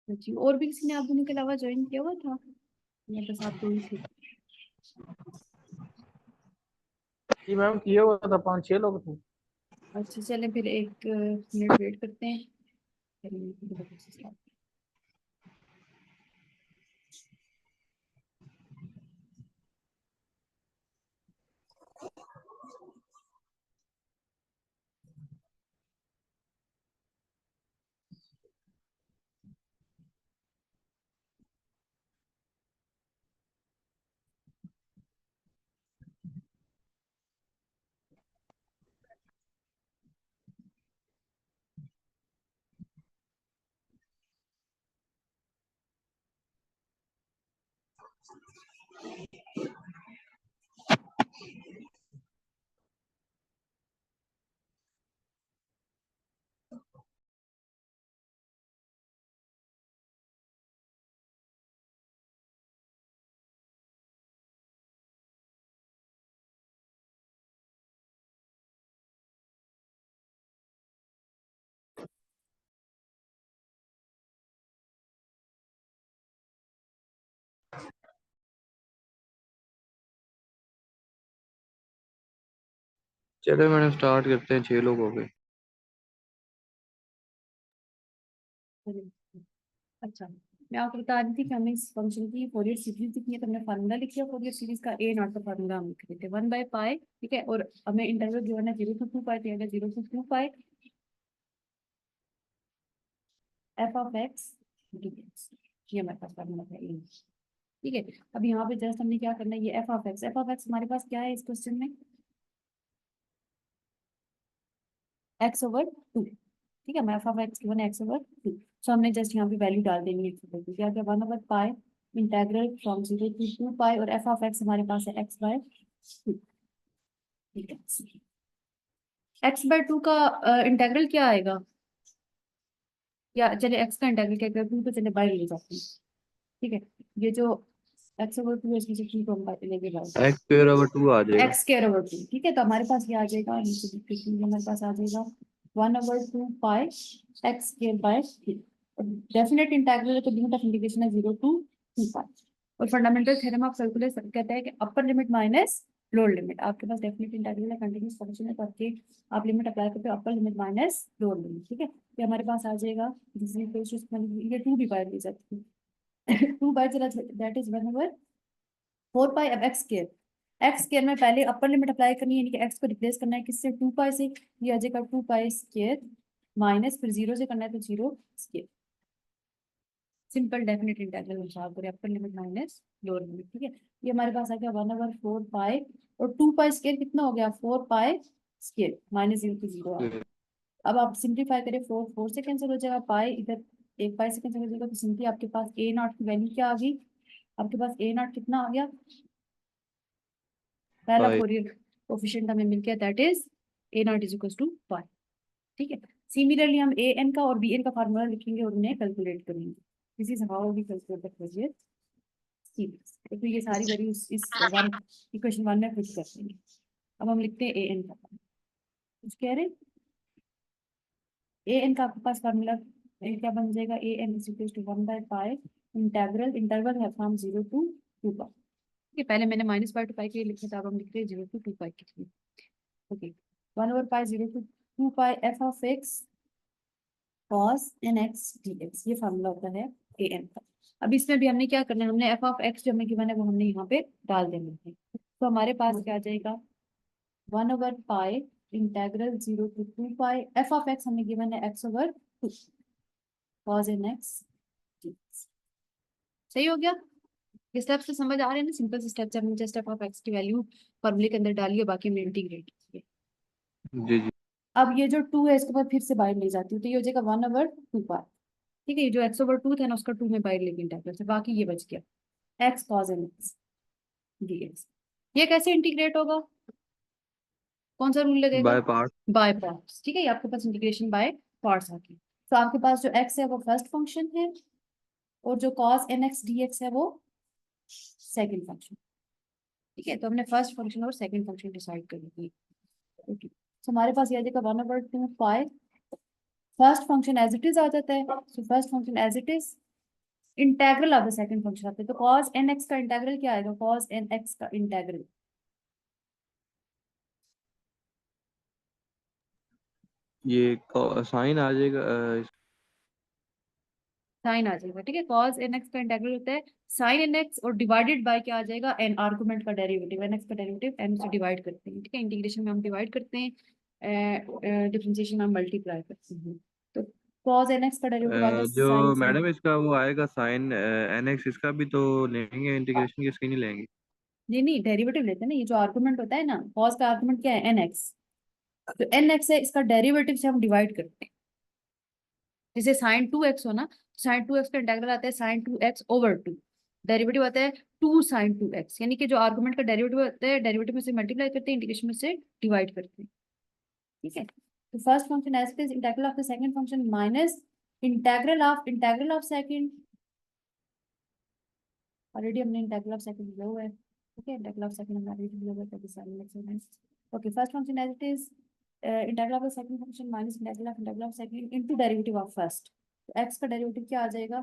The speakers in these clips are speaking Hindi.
जी, और भी किसी ने आप दोनों के अलावा ज्वाइन किया हुआ था या बस आप दो ही थे? जी मैम, किए हुआ था, 5-6 लोग थे। अच्छा चलें फिर एक मिनट वेट करते हैं, फिर चलो मैडम स्टार्ट करते हैं, 6 लोग हो गए। अच्छा, मैं आपको बता रही थी कि हमें इस फंक्शन की फोरियर सीरीज लिखनी है, तो हमने फार्मूला लिख दिया फोरियर सीरीज का, ए नॉट का फार्मूला हम लिख रहे थे 1/π, ठीक है। और हमें इंटरवल जो है ना 0 to 2π, तो यहाँ 0 to 2π f(x) dx, ये हमारे पास फार्मूला है ए, ठीक है। अब यहाँ पे जस्ट हमने क्या करना है, ये f(x) हमारे पास क्या है इस क्वेश्चन में, x/2, ठीक है। मैं f(x) गिवन है x/2, सो हमने जस्ट यहाँ पे वैल्यू डाल देनी है x/2, क्या क्या 1/π इंटेग्रल फ्रॉम 0 to 2π, और f(x) हमारे पास है x/2, ठीक है। x/2 का इंटेग्रल क्या आएगा, या चलिए x का इंटेग्रल क्या करें, 2 तो चलिए बाहर ले जाते हैं, ठीक है। ये जो x/2 है इसमें से 2 को हम बाहर लेके बाहर, x² / 2 आ जाएगा। x²/2, ठीक है। तो हमारे पास ये आ जाएगा, नीचे लिख देती हूँ, हमारे पास आ जाएगा 1/2π x²/3, डेफिनेट इंटीग्रल है तो लिमिट ऑफ इंटीग्रेशन है 0 to 2π। और फंडामेंटल थ्योरम ऑफ कैलकुलस कहता है कि अपर लिमिट माइनस लोअर लिमिट, आपके पास डेफिनेट इंटीग्रल है, कंटीन्यूअस फंक्शन है, तो आपके आप लिमिट अप्लाई करते हो, अपर लिमिट माइनस लोअर लिमिट, ठीक है। ये हमारे पास आ जाएगा, ये 2 भी बाहर ले जाती है 2 बाहर चला, दैट इज 1/4π। अब एक्स स्केयर में पहले अपर लिमिट अप्लाई करनी है, यानी कि एक्स को रिप्लेस करना है किससे, 2π से, ये आ जाएगा 2π² माइनस, फिर 0 से करना है तो 0 स्केयर, सिंपल डेफिनेट इंटीग्रल में सॉल्व करें, अपर लिमिट माइनस लोअर लिमिट, ठीक है। ये हमारे पास आ गया 1/4π, और 2π² कितना हो गया, 4π² माइनस 0 to 0 आ गया। अब आप सिंप्लीफाई करें, 4 से कैंसिल हो जाएगा, पाई इधर एक पाई से कैंसिल हो जाएगा, तो सिंपली आपके पास ए नॉट की वैल्यू क्या आ गई, आपके पास ए नॉट कितना आ गया, पहला पाई। फोरियर कोफिशिएंट हमें मिल गया, that is a not is equal to pi, ठीक है। सिमिलरली हम ए एन का और बी एन का फार्मूला लिखेंगे और उन्हें कैलकुलेट करेंगे, this is how we calculate the Fourier series. तो ये सारी वैल्यूज इस वन इक्वेशन 1 में फिट कर देंगे। अब हम लिखते हैं ए एन का, कुछ कह रहे हैं, ए एन का आपके पास फार्मूला क्या बन जाएगा, a n is equal to 1/π integral, interval है फ्रॉम 0 to 2π, ठीक है। पहले मैंने -π to π के लिए लिखा था, अब हम लिख रहे हैं 0 to 2π के लिए, okay. 1/π 0 to 2π f(x) cos nx dx, ये फार्मूला होता है ए एन का। अब इसमें भी हमने क्या करना है, हमने f(x) जो हमें गिवन है वो हमने यहाँ पे डाल देना है, तो हमारे पास क्या आ जाएगा, 1/π इंटेग्रल 0 to 2π f(x) हमें गिवन है x/2 cos nx dx, सही हो गया। ये स्टेप्स तो समझ आ रहे हैं ना, सिंपल से स्टेप्स, हमने जस्ट f(x) की वैल्यू फॉर्मूले के अंदर डाली है, बाकी हमने इंटीग्रेट किया। जी जी। अब ये जो 2 है इसको मैं फिर से बाहर ले जाती हूँ, तो ये हो जाएगा 1/2π, ठीक है। ये जो x/2 था ना उसका 2 में बाहर लेके इंटीग्रेट से, बाकी ये बच गया x cos nx dx। ये कैसे इंटीग्रेट होगा, कौन सा रूल लगेगा, बाय पार्ट। बाय पार्ट्स, ठीक है। ये आपके पास इंटीग्रेशन बाय पार्ट्स आ गई, तो आपके पास जो x है वो फर्स्ट फंक्शन है, और जो cos nx dx है वो सेकंड फंक्शन, ठीक है। तो हमने फर्स्ट फंक्शन और सेकंड फंक्शन डिसाइड कर ली, ओके। तो हमारे पास ये आ जाएगा 1/2π, first function as it is आ जाता है, so first function as it is integral of the second function आते हैं। तो cos nx का इंटेग्रल क्या आएगा? cos nx का इंटेग्रल ये साइन आ जाएगा साइन आ जाएगा, ठीक है। cos nx का इंटेग्रल होता है sin nx और डिवाइडेड बाय क्या आ जाएगा? n आर्गुमेंट का डेरिवेटिव, nx का डेरिवेटिव n से डिवाइड करते हैं, ठीक है। इंटीग्रेशन में हम डिवाइड करते हैं, डिफरेंशिएशन में हम मल्टीप्लाई करते हैं। तो cos nx का डेरिवेटिव आ गया sin जो से। मैडम इसका वो आएगा साइन एन एक्स, इसका भी तो लेंगे इंटीग्रेशन की, इसकी नहीं लेंगे? नहीं नहीं, डेरिवेटिव लेते हैं ना। ये जो आर्गुमेंट होता है ना, cos का आर्गुमेंट क्या है? nx। तो nx है, इसका डेरिवेटिव से हम डिवाइड करते हैं। जैसे साइन 2x हो ना, साइन 2x का इंटीग्रल आता है साइन 2x ओवर 2, डेरिवेटिव आता है 2 साइन 2x, यानी कि जो आर्गुमेंट का डेरिवेटिव होता है, डेरिवेटिव में से मल्टीप्लाई करते हैं, इंटीग्रेशन में से डिवाइड करते हैं, ठीक है। तो first function as it is, integral of the second function minus integral of second. Already हमने इंटीग्रल ऑफ सेकंड लिया हुआ है, ठीक है। इंटीग्रल ऑफ सेकंड हमने ऑलरेडी लिया हुआ है, ताकि sine x. Okay, first function as it is, integral of the second function minus integral of second into derivative of first. तो एक्स का डेरिवेटिव क्या आ जाएगा?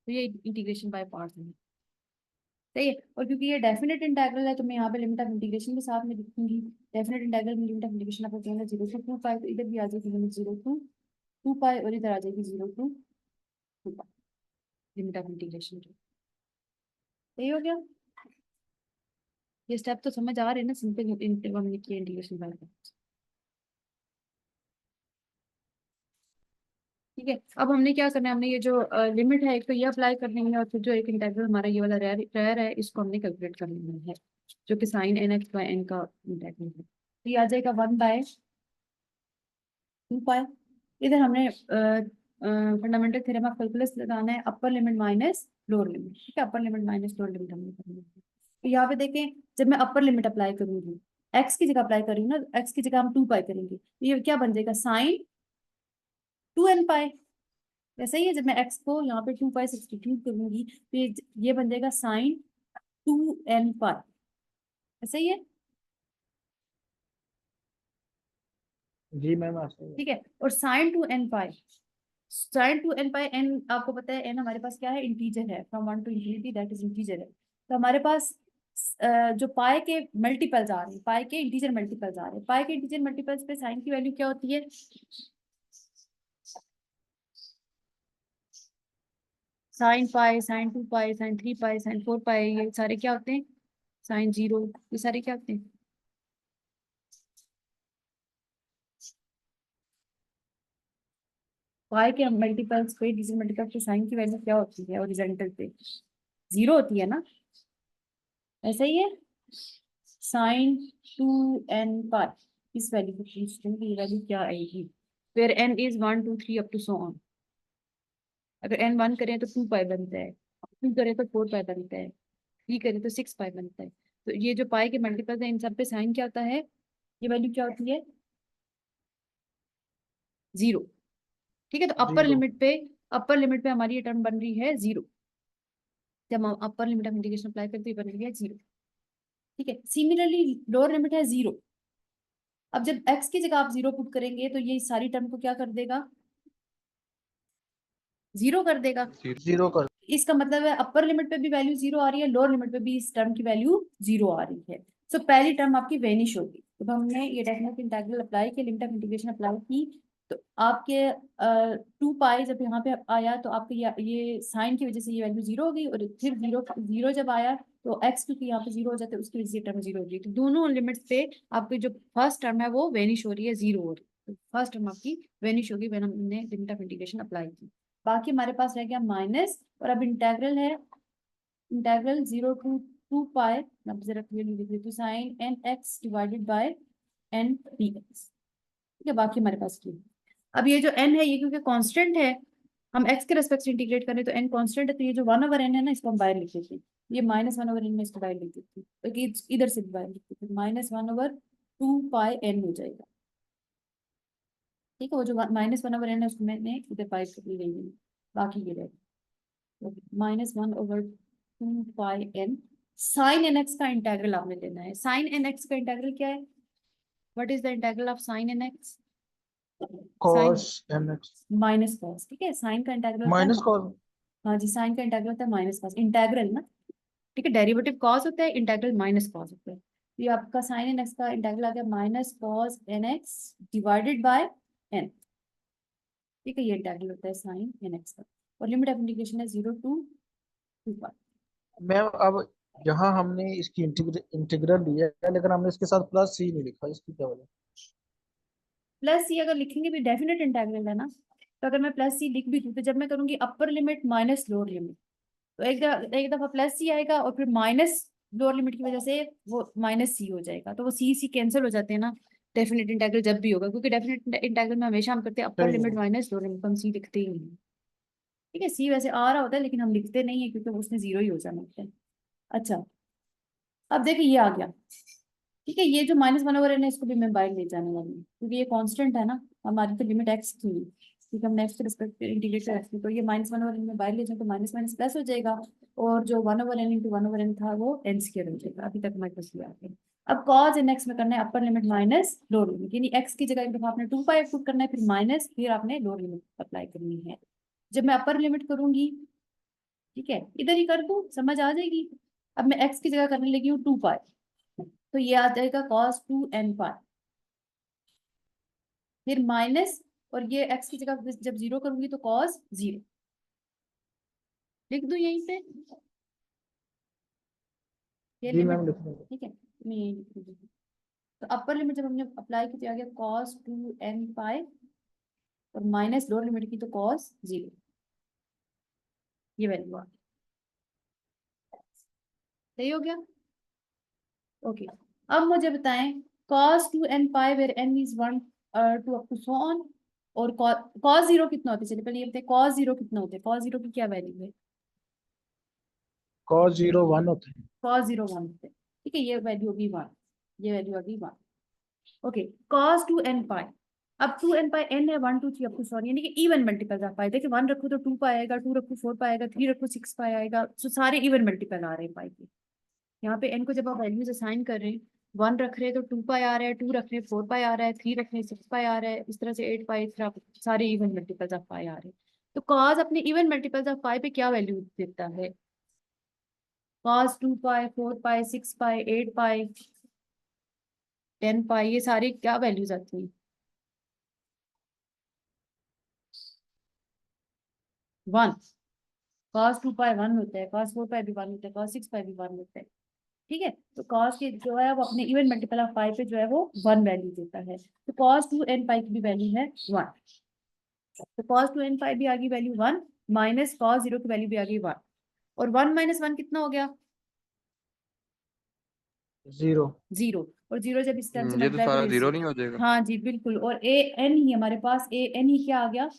तो ये इंटीग्रेशन बाय पार्ट्स है, सही है। और क्योंकि ये डेफिनेट इंटीग्रल है, तो मैं यहाँ पे लिमिट ऑफ इंटीग्रेशन के साथ में लिखूंगी। डेफिनेट इंटीग्रल में लिमिट ऑफ इंटीग्रेशन आपको कहना 0 टू 2 पाई, तो इधर भी आ जाएगी लिमिट 0 टू 2 पाई, और इधर आ जाएगी 0 to 2 pi, limit of integration की। सही हो गया? ये स्टेप तो समझ आ रहे हैं ना, सिंपल हमने किया इंटीग्रेशन बाय पार्ट्स, ठीक है। अब हमने क्या करना है, हमने ये जो लिमिट है एक तो ये अप्लाई करनी है, और फिर जो एक इंटीग्रल हमारा ये वाला रह रहा है, इसको हमने कैलकुलेट कर लेना है, जो कि sine n x by n का इंटीग्रल है। तो ये आ जाएगा 1/2 पाई। इधर हमने फंडामेंटल थ्योरम ऑफ कैलकुलस लगाना है, upper limit minus lower limit, ठीक है। Upper limit minus lower limit हमने करनी है। तो यहाँ पे देखें, जब मैं अपर लिमिट अप्लाई करूंगी, एक्स की जगह अप्लाई करूंगी ना, एक्स की जगह हम 2 पाई करेंगे, तो ये क्या बन जाएगा? साइन 2n पाई। वैसे ही है, जब मैं एक्स को यहाँ पे 2 पाई सब्सटीट्यूट करूंगी, तो ये बन जाएगा साइन 2n पाई। ऐसा ही है, जी मैम ऐसे ही है। ठीक है। और साइन 2n पाई, साइन 2n पाई, एन आपको पता है, एन हमारे पास क्या है? इंटीजर है, from 1 to infinity, that is integer है। तो हमारे पास जो पाई के मल्टीपल्स आ रहे हैं, पाई के इंटीजर मल्टीपल्स आ रहे हैं, पाई के इंटीजर मल्टीपल्स पे साइन की वैल्यू क्या होती है? साइन 5, साइन 2 पाई, साइन 3 पाई, साइन 4 पाई, ये सारे क्या होते हैं? साइन 0, ये सारे क्या होते हैं? पाई के मल्टीपल्स पे, इंटीजर मल्टीपल्स पे साइन की वैल्यू क्या होती है हॉरिजॉन्टल पे? 0 होती है ना, ऐसा ही है। साइन 2n पाई, इस वैल्यू को पूछते हैं कि ये वैल्यू क्या आएगी, फिर n is 1 2 3 up to so on. अगर n 1 करें तो 2 पाई बनता है, 2 करें तो 4 पाई बनता है, 3 करें तो 6 पाई बनता है। तो ये जो पाई के मल्टीपल्स है, इन सब पे साइन क्या होता है? ये वैल्यू क्या होती है? 0, ठीक है। तो जीरो। अपर लिमिट पे हमारी ये टर्म बन रही है 0। जब हम upper limit of integration apply करते हैं, बन रही है 0, ठीक है। सिमिलरली लोअर लिमिट है 0। अब जब x की जगह आप 0 पुट करेंगे, तो ये सारी टर्म को क्या कर देगा? 0 कर देगा। जीरो कर। इसका मतलब है अपर लिमिट पे भी वैल्यू 0 आ रही है, लोअर लिमिट पे भी इस टर्म की वैल्यू 0 आ रही है। सो पहली टर्म आपकी वेनिश होगी। तो हमने ये डेफिनेट इंटीग्रल अप्लाई किया, लिमिट ऑफ इंटीग्रेशन अप्लाई की, तो आपके 2 पाई जब यहाँ पे आया, तो आपके ये साइन की वजह से ये वैल्यू 0 हो गई, और फिर 0 जब आया, तो एक्स क्योंकि यहाँ पे 0 हो जाता है, उसकी वजह से टर्म 0 हो गई। तो दोनों लिमिट्स पे आपकी जो फर्स्ट टर्म है वो वेनिश हो रही है, 0 हो रही है। तो फर्स्ट टर्म आपकी वेनिश होगी व्हेन हमने लिमिट ऑफ इंटीग्रेशन अप्लाई की। बाकी हमारे पास रह गया माइनस, और अब इंटेग्रल है, इंटेग्रल 0 टू 2 पाई, अब जरा क्लियरली लिख देती हूँ, sine n x divided by n d x, ठीक है। बाकी हमारे पास की, अब ये जो n है, ये क्योंकि कांस्टेंट है, हम x के रेस्पेक्ट से इंटीग्रेट करें, तो n कांस्टेंट है, तो ये जो 1/n है ना, इसको हम बाहर लिख देते हैं। ये -1/n में इसको बाहर लिख देते हैं, तो कि इधर से भी बाहर लिख देते हैं, -1/2 पाई n हो जाएगा, ठीक है। वो जो -1/n है, उसको मैंने इधर बाहर कर ली गई है, बाकी ये रहेगा -1/2 pi n। Sine n x का इंटीग्रल आपने लेना है। साइन एन एक्स का इंटीग्रल क्या है? What is the integral of sine n x? cos nx minus cos, ठीक है, साइन का इंटीग्रल होता है माइनस cos हाँ जी, साइन का इंटीग्रल होता है माइनस कॉस, इंटीग्रल ना, ठीक है, डेरिवेटिव कॉस होता है, इंटीग्रल माइनस कॉस होता है। तो ये आपका साइन एन एक्स का इंटीग्रल आ गया minus cos n x divided by n, ठीक है, ये इंटीग्रल होता है साइन एन एक्स का, और लिमिट ऑफ इंटीग्रेशन है 0 to 2 मैम। अब यहाँ हमने इसकी इंटीग्रल लिया है, लेकिन हमने इसके साथ प्लस सी नहीं लिखा, इसकी क्या वजह? प्लस सी अगर लिखेंगे भी डेफिनेट इंटीग्रल है ना, तो अगर मैं प्लस सी लिख भी दूँ तो जब मैं करूंगी अपर लिमिट माइनस लोअर लिमिट, तो एक दफा प्लस सी आएगा और फिर माइनस लोअर लिमिट की वजह से वो माइनस सी हो जाएगा, तो वो सी कैंसिल हो जाते हैं ना डेफिनेट इंटीग्रल जब भी होगा, क्योंकि डेफिनेट इंटीग्रल में हमेशा हम करते हैं अपर सही लिमिट है। माइनस लोअर लिमिट, हम सी लिखते ही नहीं, ठीक है, सी वैसे आ रहा होता है लेकिन हम लिखते नहीं है क्योंकि उसमें जीरो ही हो जाना होता है। अच्छा, अब देखिए ये आ गया, ठीक है, ये जो -1/n है इसको भी मैं बाहर ले जाने वाली हूँ क्योंकि ये कांस्टेंट है ना, हमारी तो लिमिट एक्स की है, क्योंकि हमने एक्स के रिस्पेक्ट इंटीग्रेट कर रखी, तो ये -1/n में बाहर ले जाए तो माइनस माइनस प्लस हो जाएगा, और जो 1/n इंटू 1/n था वो n स्क्वायर हो जाएगा। अभी तक हमारे पास ये आ गया। अब cos n x में करना है upper limit minus lower limit, यानी x की जगह एक दफा आपने 2 पाई पुट करना है, फिर माइनस, फिर आपने लोअर लिमिट अप्लाई करनी है। जब मैं अपर लिमिट करूंगी, ठीक है, इधर ही कर दूं, समझ आ जाएगी। अब मैं x की जगह करने लगी हूँ 2 पाई, तो ये आ जाएगा cos 2n पाई, फिर माइनस, और ये x की जगह जब जीरो करूंगी तो cos 0 लिख दूं यहीं पे, ये जी लिमिट, मैम, लिख देंगे। ठीक है, मैं यही लिख दूंगी। तो अपर लिमिट जब हमने अप्लाई की तो आ गया cos 2n पाई, और माइनस लोअर लिमिट की तो cos 0, ये वैल्यू आ गई। सही हो गया, ओके। अब मुझे बताएं cos 2n pi where n is 1 to up to so on, और cos 0 कितना होता है, चलिए पहले ये बताएं cos 0 कितना होता है, cos 0 की क्या वैल्यू है, cos 0 1 होते हैं। cos 0 1 होता है, ठीक है, ये वैल्यू होगी 1, ये वैल्यू होगी 1, ओके। cos 2n पाई, अब 2n पाई n है 1 2 3 अप टू सॉरी, यानी कि इवन मल्टीपल ऑफ पाई, देखिए 1 रखो तो 2 पाई आएगा, 2 रखो 4 पाई आएगा, 3 रखो 6 पाई आएगा, सो सारे इवन मल्टीपल आ रहे हैं पाई के। यहाँ पे n को जब आप वैल्यूज असाइन कर रहे हैं, 1 रख रहे हैं तो 2 पाई आ रहा है, 2 रख रहे हैं 4 पाई आ रहा है, 3 रख रहे हैं 6 पाई आ रहा है, इस तरह से 8 पाई, इस तरह सारे इवन मल्टीपल्स ऑफ पाई आ रहे हैं। तो cos अपने इवन मल्टीपल्स ऑफ पाई पे क्या वैल्यू देता है, cos 2 पाई 4 पाई 6 पाई 8 पाई 10 पाई, ये सारी क्या वैल्यूज आती हैं, 1, cos 2 पाई 1 होता है, cos 4 पाई भी 1 होता है, cos 6 पाई भी 1 होता है, ठीक है। तो cos के जो है वो अपने इवन मल्टीपल ऑफ पाई पे जो है वो 1 वैल्यू देता है, तो cos 2n पाई की भी वैल्यू है 1, तो cos 2n पाई भी आ गई वैल्यू 1, माइनस cos 0 की वैल्यू भी आ गई 1, और 1 माइनस 1 कितना हो गया, 0। 0, और 0 जब इस टर्म से ये तो मल्टीप्लाई सारा करो जीरो इससे, नहीं हो जाएगा? हाँ जी बिल्कुल, और ए एन ही हमारे पास, ए एन ही क्या आ गया,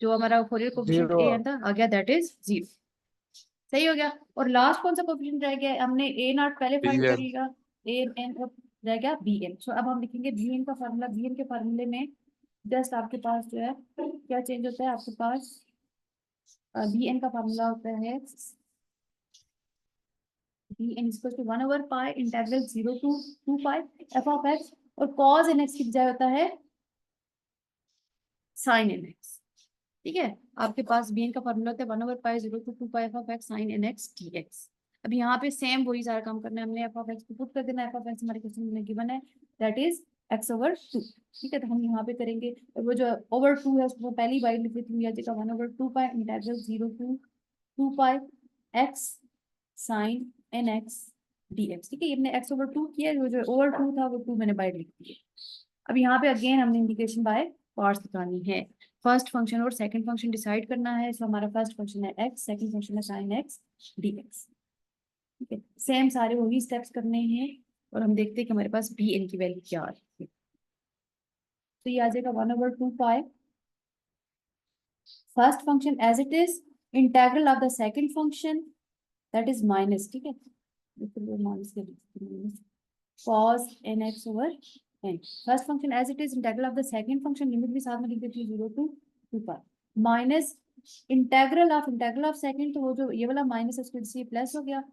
जो हमारा फोरियर कोफिशिएंट 0 ए एन था आ गया, दैट इज 0। सही हो गया, और लास्ट कौन सा कोफिशिएंट रह गया, हमने ए नॉट पहले फाइंड कर BN। लिया, ए एन रह गया बी एन, सो अब हम लिखेंगे बी एन का फार्मूला, बी एन के फार्मूले में जस्ट आपके पास जो है क्या चेंज होता है, आपके पास बी एन का फार्मूला होता है बी एन इक्वल टू 1/पाई integral 0 to 2 pi f of x, और कॉज एन एक्स की बजाय होता है साइन एन एक्स, ठीक है। आपके पास bn का फॉर्मूला होता है 1/पाई 0 to 2 pi f of x sine n x d x. अब यहाँ पे सेम वही सारा काम करना है, हमने एफ ऑफ एक्स को पुट कर देना, एफ ऑफ एक्स हमारे क्वेश्चन में गिवन है दैट इज x/2, ठीक है, तो हम यहाँ पे करेंगे, और वो जो ओवर 2 है उसको पहली बार लिख देती हूँ, या जगह 1/2 pi integral 0 to 2 pi x sine n x d x, ठीक है, ये हमने x/2 किया, वो जो ओवर 2 था वो 2 मैंने बाय लिख दिया। अब यहाँ पे अगेन हमने इंटीग्रेशन बाय पार्ट्स दिखानी है, फर्स्ट फंक्शन और सेकंड फंक्शन डिसाइड करना है, सो हमारा फर्स्ट फंक्शन है x, सेकंड फंक्शन है sin x dx, ठीक है, सेम सारे वही स्टेप्स करने हैं, और हम देखते हैं कि हमारे पास bn की वैल्यू क्या आ रही है। तो ये आ जाएगा 1/2 pi first function as it is, integral of the second function that is minus, ठीक है, minus cos nx over n, first function as it is, integral of the second function, limit भी साथ में लिख देती हूँ 0 to 2 pi, minus integral of second, तो वो जो ये वाला माइनस है उसको से प्लस हो गया,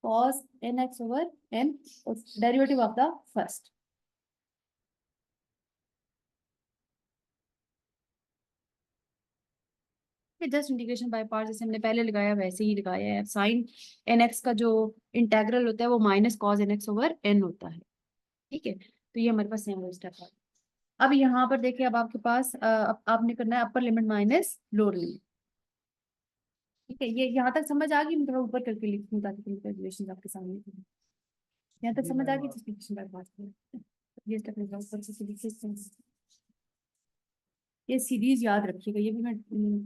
cos nx over n, derivative of the first, just integration by parts जैसे हमने पहले लगाया वैसे ही लगाया है। साइन एन एक्स का जो इंटेग्रल होता है वो minus cos n x over n होता है, ठीक है। तो ये हमारे पास सेम वो स्टेप है। अब यहाँ पर देखिए, अब आपके पास आपने करना है upper limit minus lower limit, ठीक है। ये यहाँ तक समझ आ गई? मैं थोड़ा ऊपर करके लिखूँ ताकि कैलकुलेशन आपके सामने हो। यहाँ तक जी समझ आ मैम, गई जिसकी बात बात करें। ये स्टेप ऊपर से लिख सकते हैं। ये सीरीज याद रखिएगा, ये भी मैं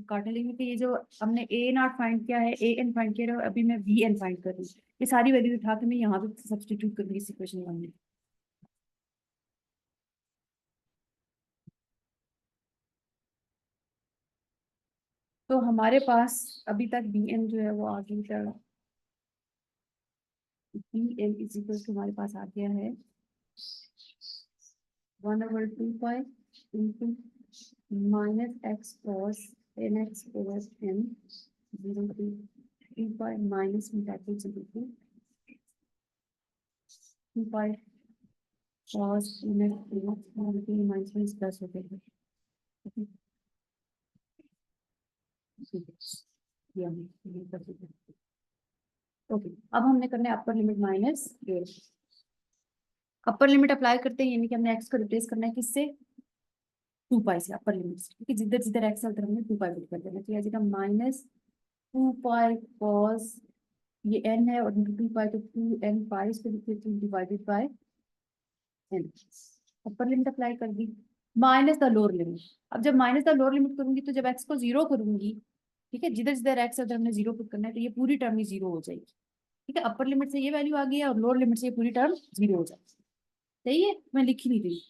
काटने लगी कि ये जो हमने ए नॉट फाइंड किया है, ए एन फाइंड किया है, अभी मैं वी एन फाइंड कर रही हूँ। ये सारी वैल्यूज उठा के मैं यहाँ पे सब्सटीट्यूट करूंगी इस इक्वेशन में। तो हमारे पास अभी तक बी एन जो है वो आ गया, b n is equal to हमारे पास आ गया है 1/2 pi into minus x cos n x over n 0 to 2 pi minus में कैपिटल से 2 pi cos n x over minus plus हो गया। ओके, अब हमने करना है upper limit minus lower. Upper limit apply करते हैं, यानी कि हमने एक्स को रिप्लेस करना है किससे? 2 पाई से, अपर लिमिट से, क्योंकि जिधर जिधर एक्स है उधर हमने 2 पाई पुट कर देना। तो ये माइनस 2 पाई कॉस, ये n है और 2 पाई तो 2n पाई, इसको divided by n। Upper limit apply कर दी, माइनस द लोअर लिमिट। अब जब माइनस द लोअर लिमिट करूंगी तो जब एक्स को 0 करूंगी, ठीक है, जिधर जिधर एक्स है उधर हमने 0 पुट करना है, तो ये पूरी टर्म ही 0 हो जाएगी, ठीक है। अपर लिमिट से ये वैल्यू आ गई है और लोअर लिमिट से ये पूरी टर्म 0 हो जाएगी। सही है, मैं लिख ही नहीं रही,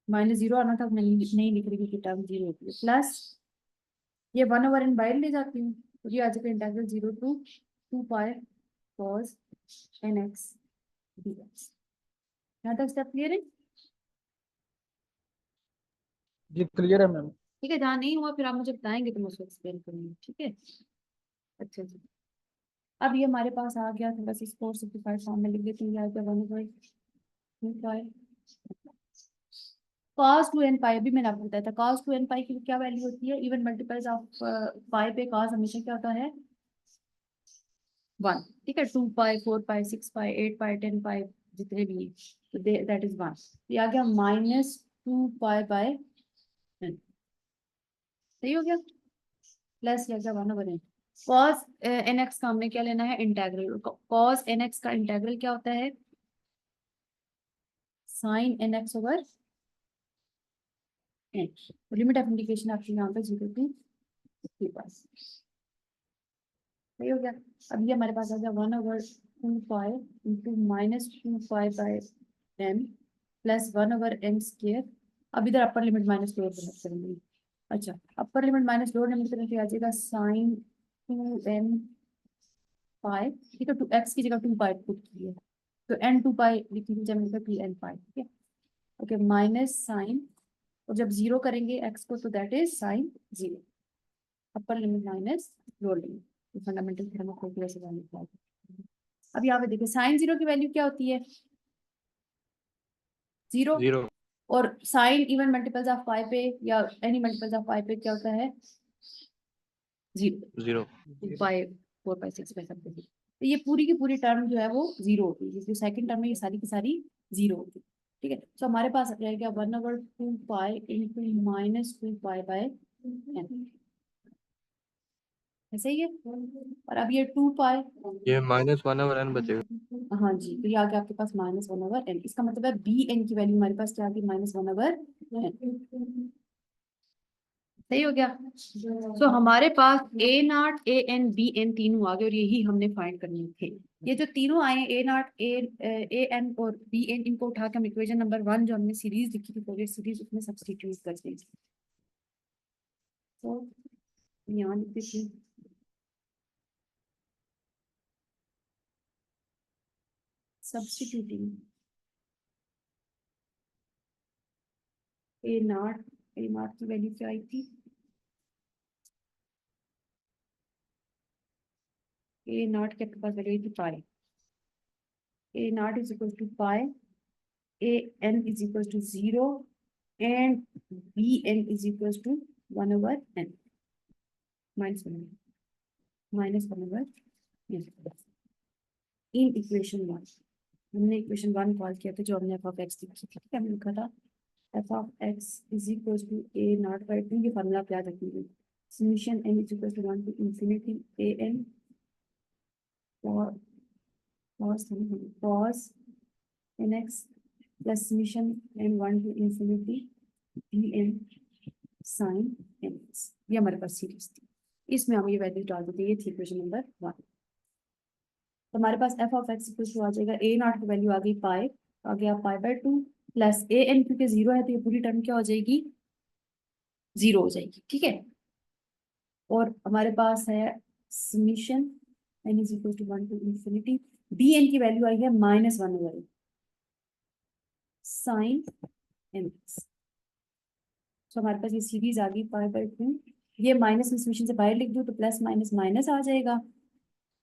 -0 आना था, मैं नहीं लिख रही क्योंकि टर्म 0 होती है। प्लस ये 1/n बाहर ले जाती हूँ, तो ये आ जाएगा integral 0 to 2 pi cos nx dx। यहाँ तक स्टेप क्लियर है? जी क्लियर है मैम। ठीक है, जहाँ नहीं हुआ फिर आप मुझे बताएंगे तो मैं उसको एक्सप्लेन करूंगी, ठीक है। अच्छा जी, अब ये हमारे पास आ गया, थोड़ा सा इसको सिंप्लीफाइड फॉर्म में लिख देते हैं। 1/2 पाई cos 2n पाई, अभी मैंने आपको बताया था cos 2n पाई की क्या वैल्यू होती है? इवन मल्टीपल्स ऑफ पाई पे cos हमेशा क्या होता है? 1, ठीक है। 2 पाई 4 पाई 6 पाई 8 पाई 10 पाई जितने भी हैं, तो दैट इज 1। ये आ गया -2 पाई बाय n, सही हो गया। प्लस ये आ गया 1/n। cos nx का हमने क्या लेना है? इंटेग्रल। cos nx का इंटेग्रल क्या होता है? sin nx over n। Limit of integration आपके यहाँ पे 0 to 3 पास, सही हो गया। अब ये हमारे पास आ गया 1/2 pi into -2 pi by n plus 1/n square. अब इधर अपर लिमिट माइनस लोअर लिमिट करेंगे। अच्छा, अपर लिमिट माइनस लोअर लिमिट करने के आ जाएगा sin 2n पाई, ठीक है। 2x की जगह 2 पाई पुट की है, तो n 2 पाई लिख लीजिए, मैंने कहा 2n पाई, ठीक है। ओके, माइनस साइन, और जब 0 करेंगे x को तो that is sin 0। Upper limit minus lower limit, fundamental theorem of calculus से निकाल। अब यहाँ पे देखिए sin 0 की वैल्यू क्या होती है? 0। 0 और साइन इवन मल्टीपल्स ऑफ पाई पे या एनी मल्टीपल्स ऑफ पाई पे क्या होता है? 0। 0 पाई 4 पाई 6 पाई सब कुछ। तो ये पूरी की पूरी टर्म जो है वो 0 होगी, जो सेकंड टर्म है ये सारी की सारी 0 होगी, ठीक है। तो हमारे पास रहेगा 1/2 pi into -2 pi by n, ऐसे ही है। और अब ये 2 पाई, ये -1/n बचेगा। हाँ जी, तो ये आ गया आपके पास -1/n। इसका मतलब है बी एन की वैल्यू हमारे पास क्या आ गई? -1/n, सही हो गया। तो हमारे पास a not a n b n तीनों आ गए और यही हमने फाइंड करने थे। ये जो तीनों आए, ए नॉट ए एन और बी एन, इनको उठा के हम इक्वेशन नंबर 1 जो हमने सीरीज लिखी थी, फोरियर सीरीज, उसमें सब्स्टिट्यूट कर देंगे। तो यहाँ लिख देते हैं, सब्स्टिट्यूटिंग ए नॉट की वैल्यू क्या आई थी? ए नॉट के आपके पास वैल्यू आई थी pi. A not is equal to pi, a n is equal to 0 and bn is equals to 1/n, minus one over n equation one. हमने इक्वेशन वन कॉल किया था जो हमने एफ ऑफ एक्स लिखी थी, ठीक है, हमने लिखा था f of x is equal to a naught by two, ये फार्मूला आप याद रखेंगे, summation n is equal to 1 to infinity a n cos nx plus summation n1 to infinity bn sin nx, ये हमारे पास सीरीज थी, इसमें हम ये वैल्यू डाल देते हैं, ये थी इक्वेशन नंबर 1। तो हमारे पास f of x equal to आ जाएगा ए नॉट की वैल्यू आ गई पाई, आ गया pi by 2 plus a n, क्योंकि 0 है तो ये पूरी टर्म क्या हो जाएगी, 0 हो जाएगी, ठीक है। और हमारे पास है summation n is equal to 1 to infinity b n की वैल्यू आई है -1 ओवर साइन nx। तो हमारे पास ये सीरीज आ गई पाई बाय 2, ये माइनस में समेशन से बाहर लिख दूं तो प्लस माइनस माइनस आ जाएगा,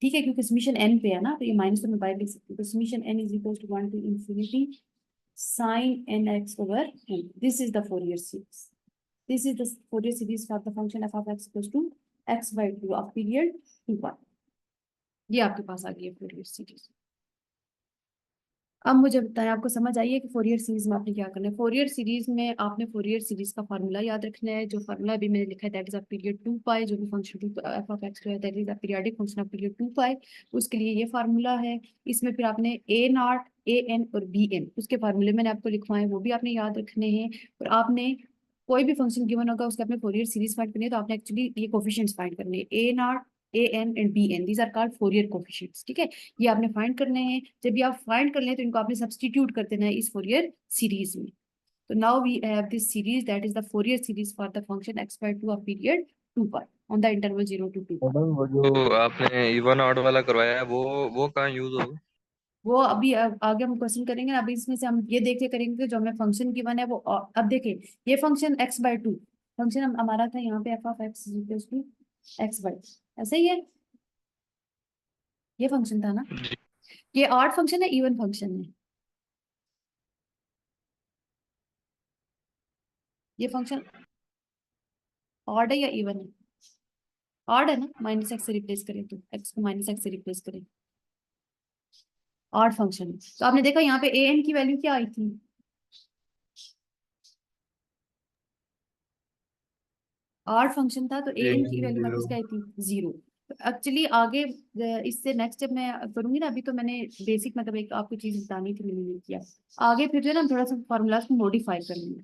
ठीक है, क्योंकि समेशन n पे है ना, तो ये माइनस तो मैं बाहर लिख सकती हूँ, तो summation n is equal to 1 to infinity sine nx over n। This is the Fourier series, this is the Fourier series for the function f of x equal to x by 2 of period 2 pi. ये आपके पास आ गई है फोरियर सीरीज। अब मुझे बताएं, आपको समझ आई है कि फोरियर सीरीज में आपने क्या करना है। फोरियर सीरीज में आपने फोरियर सीरीज का फार्मूला याद रखना है, जो फार्मूला अभी मैंने लिखा है दैट इज अ पीरियड 2 पाई, जो भी फंक्शन एफ ऑफ एक्स है that is a periodic function of period 2 पाई, उसके लिए ये फार्मूला है। इसमें फिर आपने ए नॉट ए एन और बी एन उसके फार्मूले मैंने आपको लिखवाए, वो भी आपने याद रखने हैं। और आपने कोई भी फंक्शन गिवन होगा उसके आपने फोरियर सीरीज फाइंड करनी है, तो आपने एक्चुअली ये कोफिशिएंट्स फाइंड करने हैं, a not a n and b n, these are called Fourier coefficients, ठीक है, ये आपने फाइंड करने हैं। जब ये आप फाइंड कर लें तो इनको आपने सब्स्टिट्यूट कर देना है इस फोरियर सीरीज में। तो now we have this series that is the Fourier series for the function x by 2 of period 2 pi on the interval 0 to 2 pi. Madam वो जो तो आपने इवन आउट वाला करवाया है वो कहाँ यूज होगा? वो अभी आगे हम क्वेश्चन करेंगे ना, अभी इसमें से हम ये देख के करेंगे कि जो हमें फंक्शन गिवन है वो अब देखिए, ये फंक्शन x बाय 2 फंक्शन हमारा था यहाँ पे f of x is equal to x by, ऐसे ही है, ये फंक्शन था ना, ये ऑड फंक्शन है इवन फंक्शन है, ये फंक्शन ऑड है या इवन है, ऑड है ना, माइनस एक्स से रिप्लेस करें तो एक्स को माइनस एक्स से रिप्लेस करें, ऑड फंक्शन है। तो आपने देखा यहाँ पे ए एन की वैल्यू क्या आई थी, ऑड फंक्शन था तो ए जी एन की वैल्यू हमारे जीरो। पास क्या आई थी, 0। एक्चुअली आगे इससे नेक्स्ट जब मैं करूंगी ना, अभी तो मैंने बेसिक मतलब एक आपको चीज बतानी थी, मैंने नहीं किया। आगे फिर जो है ना हम थोड़ा सा फार्मूला को मॉडिफाई करेंगे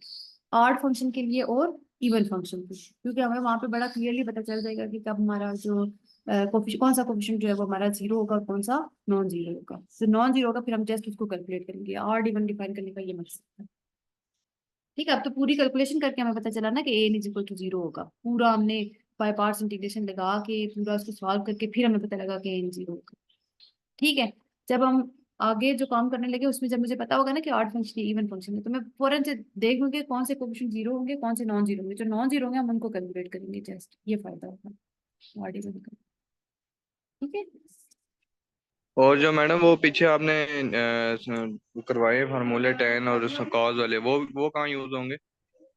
ऑड फंक्शन के लिए और इवन फंक्शन के, क्योंकि हमें वहां पे बड़ा क्लियरली पता चल जाएगा कि कब हमारा जो कौन सा कोफिशिएंट जो है वो हमारा 0 होगा और कौन सा नॉन 0 होगा। तो नॉन 0 होगा फिर हम जस्ट उसको कैलकुलेट करेंगे, ऑड इवन डिफाइन करने का ये मकसद है, ठीक है। अब तो पूरी कैलकुलेशन करके हमें पता चला ना कि ए एन इज इक्वल टू 0 होगा, पूरा हमने बाय पार्ट्स इंटीग्रेशन लगा के पूरा उसको सॉल्व करके फिर हमें पता लगा कि ए एन 0 होगा, ठीक है। जब हम आगे जो काम करने लगे उसमें जब मुझे पता होगा ना कि ऑड फंक्शन है इवन फंक्शन है, तो मैं फौरन से देख लूंगी कौन से कोएफिशिएंट 0 होंगे कौन से नॉन 0 होंगे, जो नॉन 0 होंगे हम उनको कैलकुलेट करेंगे, जस्ट ये फायदा होगा ऑड इवन का, ठीक है। और जो मैडम वो पीछे आपने करवाए फार्मूले टेन और कॉस वाले वो कहाँ यूज होंगे?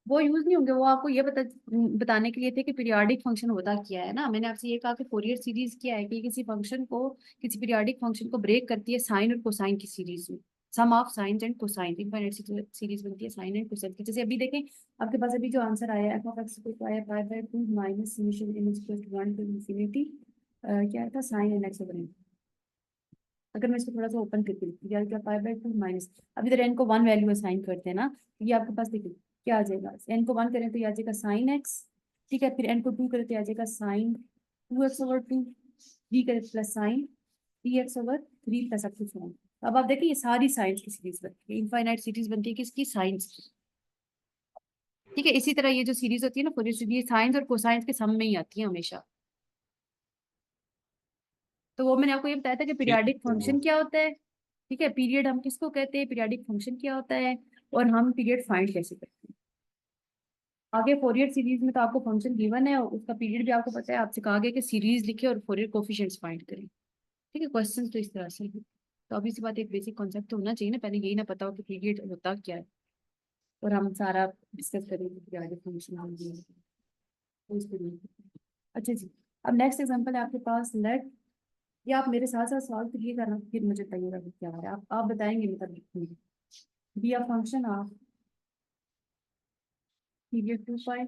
वो यूज नहीं होंगे, वो आपको ये बताने के लिए थे कि पीरियोडिक फंक्शन होता क्या है ना। मैंने आपसे ये कहा कि फोरियर सीरीज क्या है कि किसी फंक्शन को, किसी पीरियोडिक फंक्शन को ब्रेक करती है साइन और कोसाइन की सीरीज में, sum of sine and cosine, infinite series बनती है साइन एंड कोसाइन की। जैसे अभी देखें आपके पास अभी जो आंसर आया है f of x equal to आया pi by 2 minus summation n equal to 1 to infinity क्या था sine n x over n। अगर मैं इसको थोड़ा सा ओपन करके लिखती हूँ क्या, पाई बाय 2 माइनस, अब इधर n को 1 वैल्यू असाइन करते हैं ना, तो ये आपके पास देखिए क्या आ जाएगा, n को 1 करें तो ये आ जाएगा साइन एक्स, ठीक है, फिर n को 2 करें तो आ जाएगा साइन 2x ओवर 2, 3 करें plus sine 3x over 3 plus up to 4। अब आप देखिए ये सारी साइंस की सीरीज बनती है, इनफाइनाइट सीरीज बनती है किसकी, साइंस की, ठीक है। इसी तरह ये जो सीरीज होती है ना पूरी सीरीज साइंस और कोसाइंस के सम में ही आती है हमेशा। तो वो मैंने आपको ये बताया था कि ठीक पीरियोडिक है। फंक्शन क्या होता है, ठीक है, पीरियड हम किसको कहते हैं, पीरियोडिक फंक्शन क्या होता है, और हम पीरियड फाइंड कैसे करते हैं। आगे फोरियर सीरीज में तो आपको फंक्शन गिवन है और उसका पीरियड भी आपको पता है, आपसे कहा गया कि सीरीज लिखे और फोरियर कोफिशिएंट्स फाइंड करें, ठीक है। क्वेश्चन तो इस तरह से है। तो अभी सी बात एक बेसिक कॉन्सेप्ट तो होना चाहिए ना, पहले यही ना पता हो कि पीरियड होता क्या है, और हम सारा डिस्कस करेंगे पीरियोडिक फंक्शन अच्छा जी, अब नेक्स्ट एग्जांपल है आपके पास, लेट, या आप मेरे साथ साथ सॉल्व करिएगा ना, फिर मुझे बताइएगा कि क्या है, आप बताएंगे, मतलब लिखूंगी। Be a function of period 2 पाई,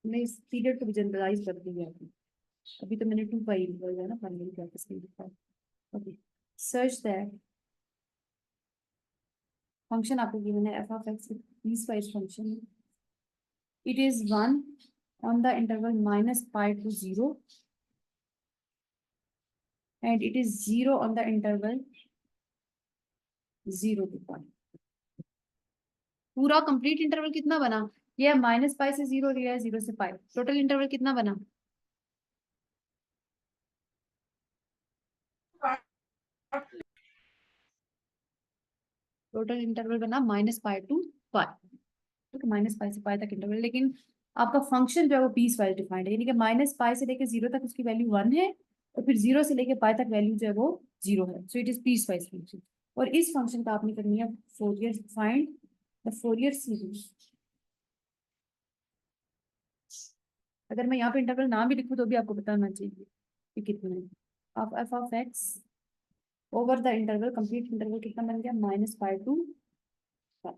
मैं इस पीरियड को भी जनरलाइज कर दूंगी आपको, अभी तो मैंने 2 पाई लिखा है ना, फाइनली क्या लिखा है। ओके, सच दैट फंक्शन आपको गिवन है f of x, piecewise function है, it is 1 on the interval minus pi to 0 and it is 0 on the interval 0 to pi। पूरा कंप्लीट इंटरवल कितना बना, ये माइनस पाई से 0 लिया है, 0 से पाई, टोटल इंटरवल कितना बना, टोटल इंटरवल बना माइनस पाई टू पाई, ठीक है, माइनस पाई से पाई तक इंटरवल। लेकिन आपका फंक्शन जो है वो पीस वाइज डिफाइंड है, यानी कि माइनस पाई से लेके 0 तक उसकी वैल्यू 1 है, और फिर 0 से लेके पाई तक वैल्यू जो है वो 0 है। So it is peace wise function, और इस फंक्शन का आपने करनी है Fourier, find the Fourier series. अगर मैं यहाँ पे इंटरवल ना भी लिखूँ तो भी आपको पता होना चाहिए कि कितना है। आप F of x over the interval, complete interval कितना बन गया, माइनस पाई टू पाई।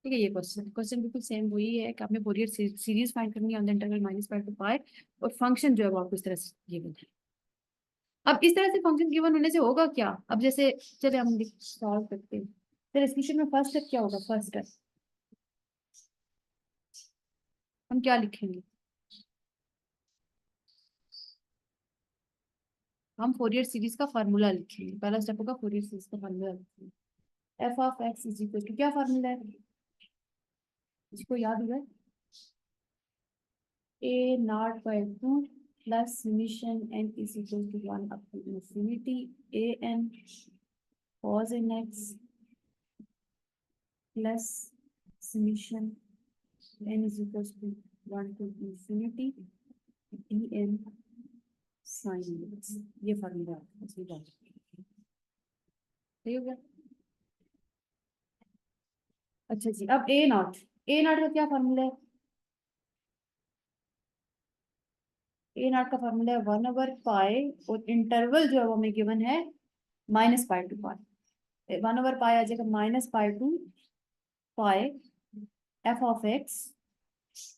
ठीक है, ये क्वेश्चन बिल्कुल सेम वही है कि आपने फोरियर सीरीज फाइंड करनी है on the interval minus pi to pi, और फंक्शन जो है वो आपको इस तरह से गिवन है। अब इस तरह से फंक्शन गिवन होने से होगा क्या, अब जैसे चले हम सॉल्व करते हैं, फिर इस क्वेश्चन में फर्स्ट स्टेप क्या होगा, फर्स्ट स्टेप हम क्या लिखेंगे, हम फोरियर सीरीज का फार्मूला लिखेंगे। पहला स्टेप होगा फोरियर सीरीज का फार्मूला लिखेंगे। F of x is equal to, क्या फार्मूला है, इसको याद हुआ, a not by 2 plus summation n is equal to 1 up to infinity a n cos n x plus summation n is equal to 1 to infinity d n sine x। ये फार्मूला है, सही बात है, सही हो गया। अच्छा जी, अब ए नॉट का क्या फार्मूला है, ए नॉट का फार्मूला है 1/पाई, और इंटरवल जो है वो हमें गिवन है माइनस पाई टू पाई, 1/पाई आ जाएगा minus pi to pi f of x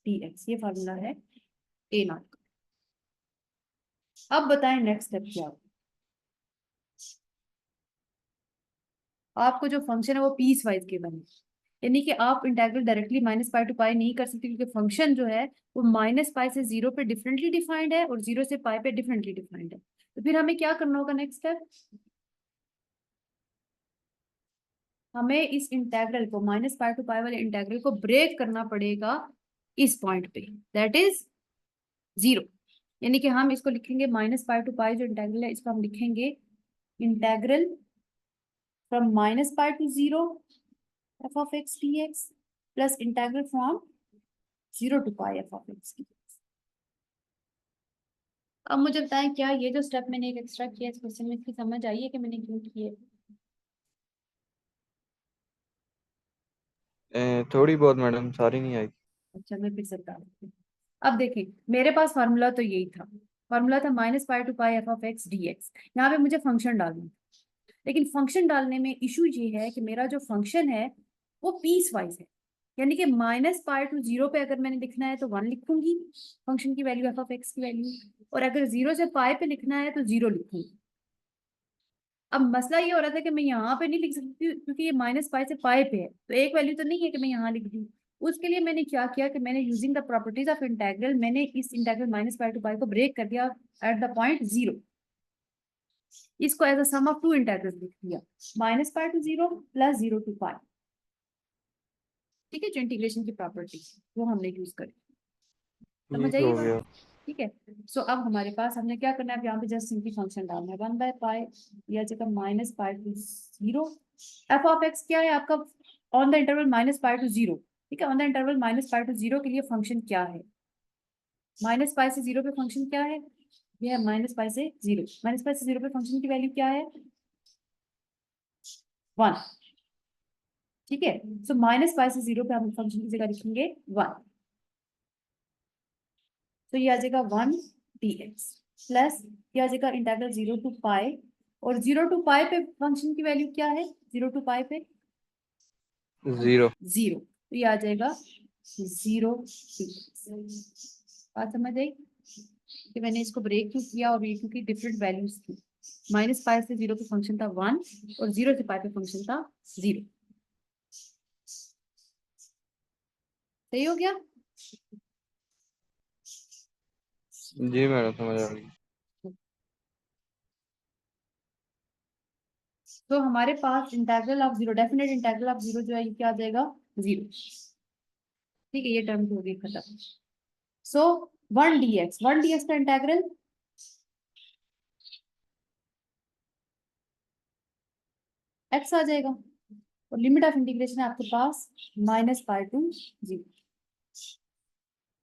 d x, ये फार्मूला है ए नॉट का। अब बताएं नेक्स्ट स्टेप क्या होगा। आपको जो फंक्शन है वो पीस वाइज गिवन है, यानी कि आप integral directly minus pi to pi नहीं कर सकते, क्योंकि फंक्शन जो है वो माइनस पाई से 0 पे डिफरेंटली डिफाइंड है और 0 से पाई पे डिफरेंटली डिफाइंड है। तो फिर हमें क्या करना होगा, नेक्स्ट स्टेप हमें इस इंटेग्रल को, माइनस पाई टू पाई वाले इंटेग्रल को ब्रेक करना पड़ेगा इस पॉइंट पे, दैट इज 0। यानी कि हम इसको लिखेंगे माइनस पाई टू पाई जो इंटेग्रल है, इसको हम लिखेंगे integral from minus pi to 0 f of x d x plus integral from 0 to pi f of x d x. अब मुझे बताएं, क्या ये जो स्टेप मैंने एक एक्स्ट्रा किया इस क्वेश्चन में, इसकी समझ आई है कि मैंने क्यों किए। थोड़ी बहुत मैडम, सारी नहीं आई। अच्छा, मैं फिर से बता देती हूँ। अब देखें, मेरे पास फार्मूला तो यही था, फार्मूला था minus pi to pi f of x d x. यहाँ पे मुझे फंक्शन डालना है, लेकिन फंक्शन डालने में इशू ये है कि मेरा जो फंक्शन है वो पीस वाइज है, यानी कि माइनस पाई टू 0 पे अगर मैंने लिखना है तो 1 लिखूंगी फंक्शन की वैल्यू, एफ ऑफ एक्स की वैल्यू, और अगर 0 से पाई पे लिखना है तो 0 लिखूंगी। अब मसला ये हो रहा था कि मैं यहाँ पे नहीं लिख सकती क्योंकि ये माइनस पाई से पाई पे है, तो एक वैल्यू तो नहीं है कि मैं यहाँ लिख दूँ। उसके लिए मैंने क्या किया कि मैंने using the properties of integral, मैंने इस integral minus pi to pi को ब्रेक कर दिया एट द पॉइंट 0। इसको as a sum of two integrals लिख दिया, minus pi to 0 plus 0 to pi. ठीक है, जो इंटीग्रेशन की प्रॉपर्टी वो हमने यूज करी, समझ ठीक आई हो बात। गया। ठीक है, सो अब हमारे पास हमने क्या करना है, अब यहाँ पे जस्ट सिंपली फंक्शन डालना है 1/पाई या जगह minus pi to 0। F of x क्या है आपका, on the interval minus pi to 0। ठीक है, on the interval minus pi to 0 के लिए फंक्शन क्या है, माइनस पाई से 0 पे फंक्शन क्या है, ये है माइनस पाई से 0, माइनस पाई से 0 पे फंक्शन की वैल्यू क्या है, 1। ठीक है, सो माइनस पाई से 0 पे हम फंक्शन की जगह लिखेंगे 1। तो ये आ जाएगा 1 dx प्लस ये आ जाएगा इंटीग्रल 0 टू पाई, और 0 टू पाई पे फंक्शन की वैल्यू क्या है, 0 टू पाई पे 0। 0, तो ये आ जाएगा 0 बात समझ आई कि मैंने इसको ब्रेक क्यों किया, और ये क्योंकि डिफरेंट वैल्यूज थी। माइनस पाई से 0 पे फंक्शन था 1 और 0 से पाई पे फंक्शन था 0। सही हो गया? जी मैडम समझ आ गई। तो हमारे पास integral of 0, definite integral of 0 जो है ये क्या आ जाएगा 0। ठीक है, ये टर्म हो गई खत्म। सो 1 dx का इंटीग्रल x आ जाएगा, और लिमिट ऑफ इंटीग्रेशन है आपके पास माइनस पाई टू 0।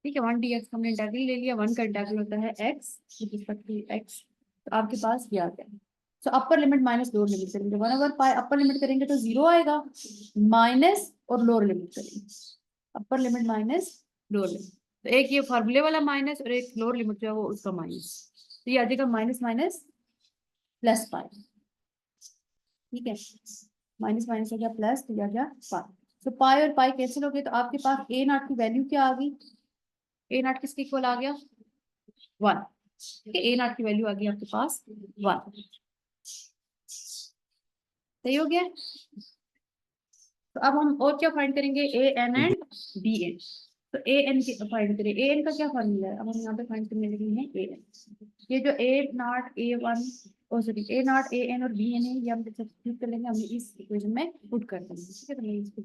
ठीक है, 1 dx हमने इंटीग्रल ले लिया, 1 का इंटीग्रल होता है x with respect to x, तो आपके पास ये आ गया। So upper limit minus lower limit करेंगे, 1/पाई अपर लिमिट करेंगे तो 0 आएगा, माइनस और लोअर लिमिट करेंगे, अपर लिमिट माइनस लोअर लिमिट, तो एक ये फॉर्मूले वाला माइनस और एक लोअर लिमिट जो है वो उसका माइनस, तो ये आ जाएगा माइनस माइनस प्लस पाई। ठीक है, माइनस माइनस हो गया प्लस, तो ये आ गया पाई। तो पाई और पाई कैंसिल हो गए, तो आपके पास ए नॉट की वैल्यू क्या आ गई, ए नॉट किसके इक्वल आ गया 1। ठीक है, ए नॉट की वैल्यू आ गई आपके पास 1। सही हो गया? तो अब हम और क्या फाइंड करेंगे, ए एन एंड बी एन। तो ए एन फाइंड करें, ए एन का क्या फॉर्मूला है, अब हम यहाँ पे फाइंड करने लगे हैं ए एन। ये जो a not a one oh sorry a not a n और बी एन है, ये हम सब्स्टिट्यूट कर लेंगे, हमने इस इक्वेशन में पुट कर देंगे। ठीक है, तो मैं इसको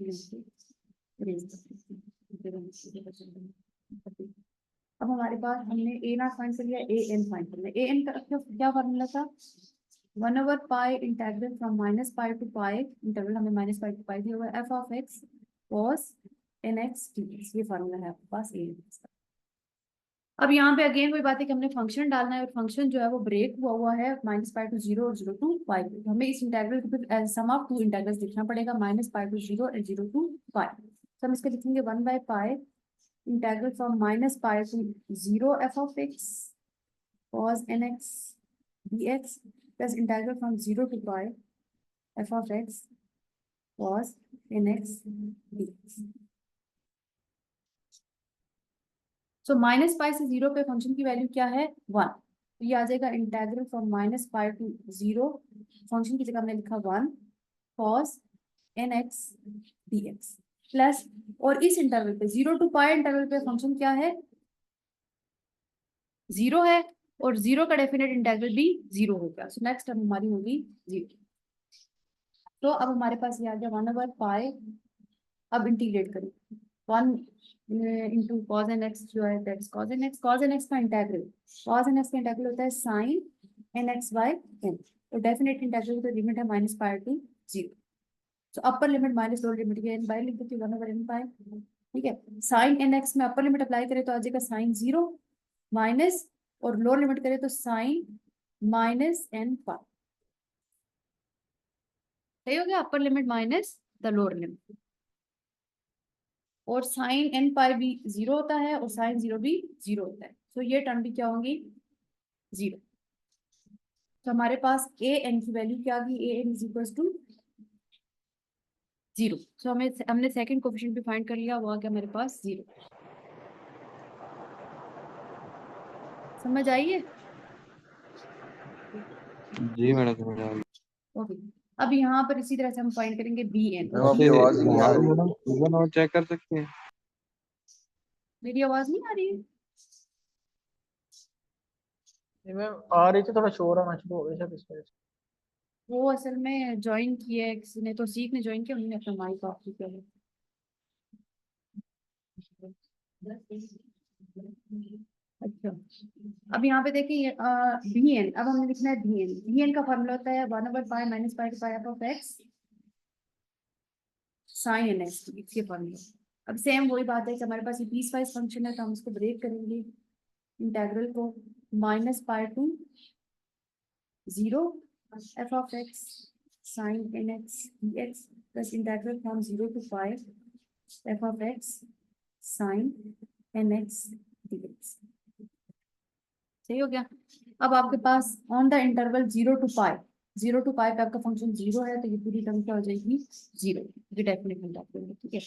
अब हमारे पास हमने ए नॉट फाइंड कर लिया, ए एन फाइंड कर लिया। ए एन का क्या फॉर्मूला था, 1/पाई integral from minus pi to pi, integral हमें माइनस पाई टू पाई दिया हुआ है, f of x cos n x dx, ये फार्मूला है आपके पास ए एन का। अब यहाँ पे अगेन वही बात है कि हमने फंक्शन डालना है, और फंक्शन जो है वो ब्रेक हुआ है माइनस पाई टू 0 और 0 टू पाई। हमें इस इंटीग्रल को फिर सम ऑफ टू इंटीग्रल्स लिखना पड़ेगा, माइनस पाई टू 0 और 0 टू पाई। तो हम इसको लिखेंगे 1/पाई integral from minus pi to 0 f of एक्स cos nx dx plus integral from 0 to pi f of x cos nx dx। So minus pi से 0 पे फंक्शन की वैल्यू क्या है 1, तो ये आ जाएगा integral from minus pi to 0, function की जगह हमने लिखा 1 cos nx dx प्लस, और इस इंटरवल पे 0 टू पाई इंटरवल पे फंक्शन क्या है 0 है, और 0 का डेफिनेट इंटीग्रल भी 0 हो गया। सो नेक्स्ट टर्म हमारी होगी 0। तो अब हमारे पास ये आ गया 1/पाई, अब इंटीग्रेट करें 1 इंटू कॉस एन एक्स जो है that's cos n x, cos n x का इंटीग्रल, कॉस एन एक्स का इंटीग्रल होता है sine n x by n, तो डेफिनेट इंटीग्रल की लिमिट है माइनस पाई टू 0। तो upper limit minus lower limit के एन बाय लिख देती हूँ 1/n पाई। ठीक है, साइन एन एक्स में अपर लिमिट अप्लाई करें तो आ जाएगा साइन 0 माइनस, और लोअर लिमिट करें तो साइन माइनस एन पाई। सही हो गया, अपर limit minus the lower limit, और साइन एन पाई भी 0 होता है और साइन 0 भी 0 होता है, तो ये टर्म भी क्या होंगी 0। तो हमारे पास ए एन की वैल्यू क्या आ गई, ए एन इज इक्वल टू 0। सो हमने सेकंड कोफिशिएंट भी फाइंड कर लिया, वो आ गया मेरे पास 0। समझ आइए? जी मैडम समझ आ गई। ओके, अब यहाँ पर इसी तरह से हम फाइंड करेंगे बी एन। मैम आपकी आवाज नहीं आ रही। मैडम गूगल और चेक कर सकते हैं। मेरी आवाज नहीं आ रही है? नहीं मैम आ रही थी, थोड़ा शोर आना शुरू हो गया शायद इस वजह से। वो असल में ज्वाइन किया है किसी ने, तो सीख ने ज्वाइन किया, उन्होंने अपना माइक ऑफ किया है। अच्छा, अब यहाँ पे देखिए बी एन, अब हमने लिखना है बी एन। बी एन का फॉर्मूला होता है 1/पाई minus pi to pi f of x sine n x, इसके फॉर्मूला। अब सेम वही बात है कि हमारे पास ये पीस वाइज फंक्शन है, तो हम इसको ब्रेक करेंगे इंटीग्रल को minus pi to 0 f of x sine n x d x plus integral from 0 to pi f of x sine n x d x. सही हो गया। अब आपके पास on the interval 0 to pi पे आपका फंक्शन 0 है, तो ये पूरी टर्म क्या हो जाएगी 0, ये डेफिनेट मिल जाती है। ठीक है,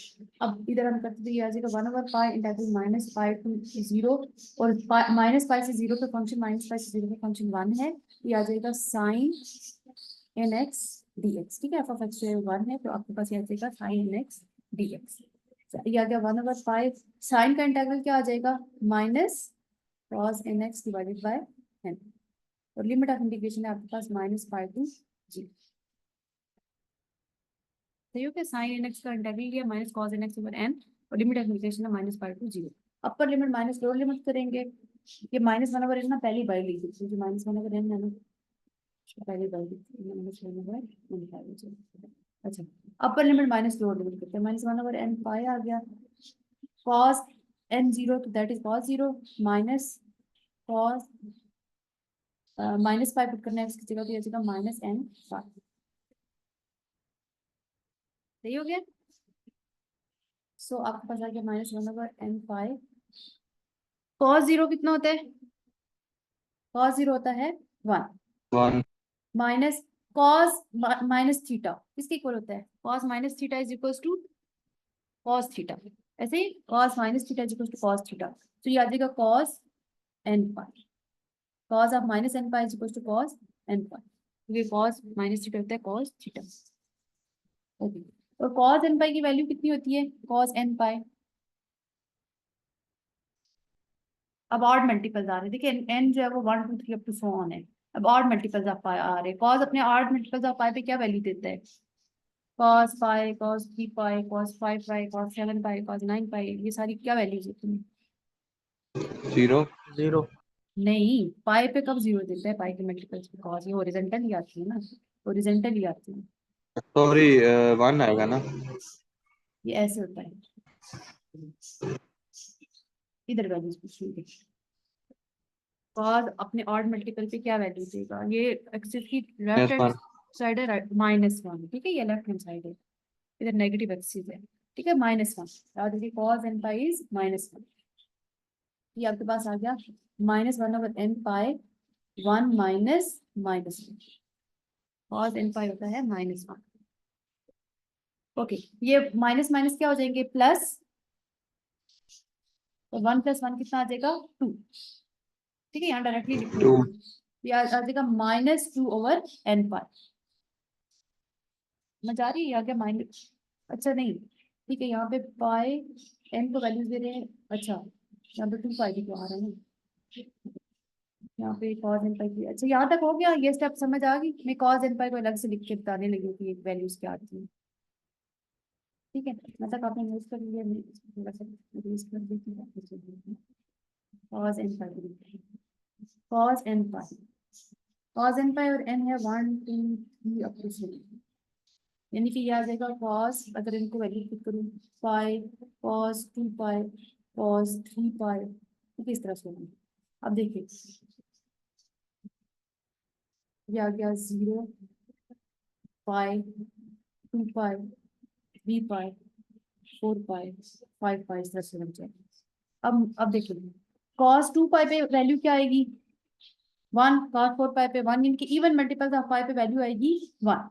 अब इधर हम करते थे, आ जाएगा 1/पाई इंटरवल माइनस पाई टू 0, और माइनस पाई से 0 पे फंक्शन, माइनस पाई से 0 पे फंक्शन 1 है, ये आ जाएगा साइन nx dx। ठीक है, एफ ऑफ एक्स जो 1 है, तो आपके पास ये आ जाएगा साइन nx dx। ये आ गया 1/पाई, साइन का इंटरवल क्या आ जाएगा minus cos nx divided by n, और लिमिट ऑफ इंटीग्रेशन है आपके पास माइनस पाई टू 0। सही हो गया, साइन nx का इंटरवल लिया minus cos nx over n, और लिमिट ऑफ इंटीग्रेशन है minus pi to 0। Upper limit minus lower limit करेंगे, ये -1/n ना पहली बार ली थी, जो -1/n है ना पहली बार ली थी, -1/n। अच्छा, अपर लिमिट माइनस लोअर लिमिट करते हैं, -1/n पाई आ गया, cos n0 तो that is cos 0 minus cos minus pi put करना है इसकी जगह, तो ये जगह -n पाई। सही हो गया, सो आपके पास आ गया -1/n पाई। cos 0 कितना होता है, cos 0 होता है 1 1 माइनस cos माइनस थीटा किसके इक्वल होता है, cos minus theta is equal to cos theta, ऐसे ही cos minus theta is equal to cos theta, तो ये आ जाएगा cos n pi, cos of minus n pi is equal to cos n pi, ये cos माइनस थीटा होता है cos थीटा। ओके, और cos n पाई की वैल्यू कितनी होती है, cos n पाई अब ऑड मल्टीपल्स आ रहे हैं, देखिए n जो है वो 1 2 3 अप टू सो ऑन है, अब ऑड मल्टीपल्स ऑफ पाई आ रहे हैं, cos अपने ऑड मल्टीपल्स ऑफ पाई पे क्या वैल्यू देता है, cos पाई, cos 3 पाई, cos 5 पाई, cos 7 पाई, cos 9 पाई, ये सारी क्या वैल्यूज होती हैं, 0 0 नहीं पाई पे कब 0 देता है, पाई के मल्टीपल्स पे cos, ये हॉरिजॉन्टल ही आती है ना, हॉरिजॉन्टल ही आती है, सॉरी 1 आएगा ना। ये ऐसे होता है, इधर वैल्यूज पूछिए, cos अपने ऑड मल्टीपल पे क्या वैल्यू देगा, ये एक्सिस की लेफ्ट हैंड -1 साइड है, -1, ठीक है, ये लेफ्ट हैंड साइड है, इधर नेगेटिव एक्सिस है, ठीक है, -1, याद रखिए cos n पाई इज -1, ये आपके पास आ गया -1/n पाई 1 माइनस -1, cos n पाई होता है -1। ओके, ये माइनस माइनस क्या हो जाएंगे प्लस, तो 1 + 1 कितना आ जाएगा 2, ठीक है, यहाँ डायरेक्टली लिख 2 लो, ये आ जाएगा -2/n पाई, मजा आ रही है, आ गया माइनस, अच्छा नहीं ठीक है, यहाँ पे पाई n को वैल्यूज दे रहे हैं, अच्छा यहाँ पे 2 पाई भी तो आ रहा है ना, यहाँ पे cos n पाई की, अच्छा यहाँ तक हो गया, ये स्टेप समझ आ गई, मैं cos n पाई को अलग से लिख के बताने लगी हूँ कि वैल्यूज क्या आती है, ठीक है, मतलब आपने नोट कर लिया, मैं इसको थोड़ा सा रिवीज कर देती हूँ, cos n pi, cos n pi, cos n पाई और n है 1 2 3 अप टू 7, यानी कि ये आ जाएगा cos, अगर इनको वैल्यू पुट करूँ पाई, cos 2 पाई, cos 3 पाई, तो किस तरह से होगी, अब देखिए ये आ गया 0 पाई 2 पाई 3 पाई 4 पाई 5 पाई, इस तरह से बन जाएगा। अब देखिए cos 2 पाई पे वैल्यू क्या आएगी 1, cos 4 पाई पे 1, इनकी इवन मल्टीपल्स ऑफ पाई पे वैल्यू आएगी 1,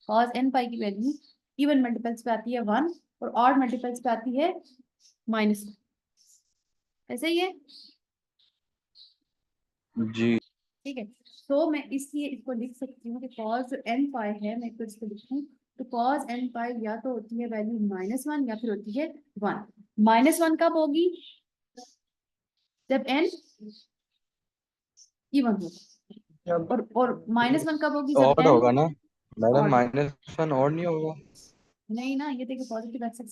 cos n पाई की वैल्यू इवन मल्टीपल्स पे आती है 1, और ऑड मल्टीपल्स पे आती है -1, ऐसे ही है, जी। ठीक है, तो मैं इसलिए इसको लिख सकती हूँ कि cos जो n पाई है, मैं तो इसको लिखूँ, तो cos n पाई या तो होती है वैल्यू -1 या फिर होती है 1, -1 कब होगी जब n इवन होगा, और -1 कब होगी जब ऑड n होगा ना मैडम, ऑड, -1 ऑड नहीं होगा। नहीं ना, ये देखिए पॉजिटिव एक्स एक्सिस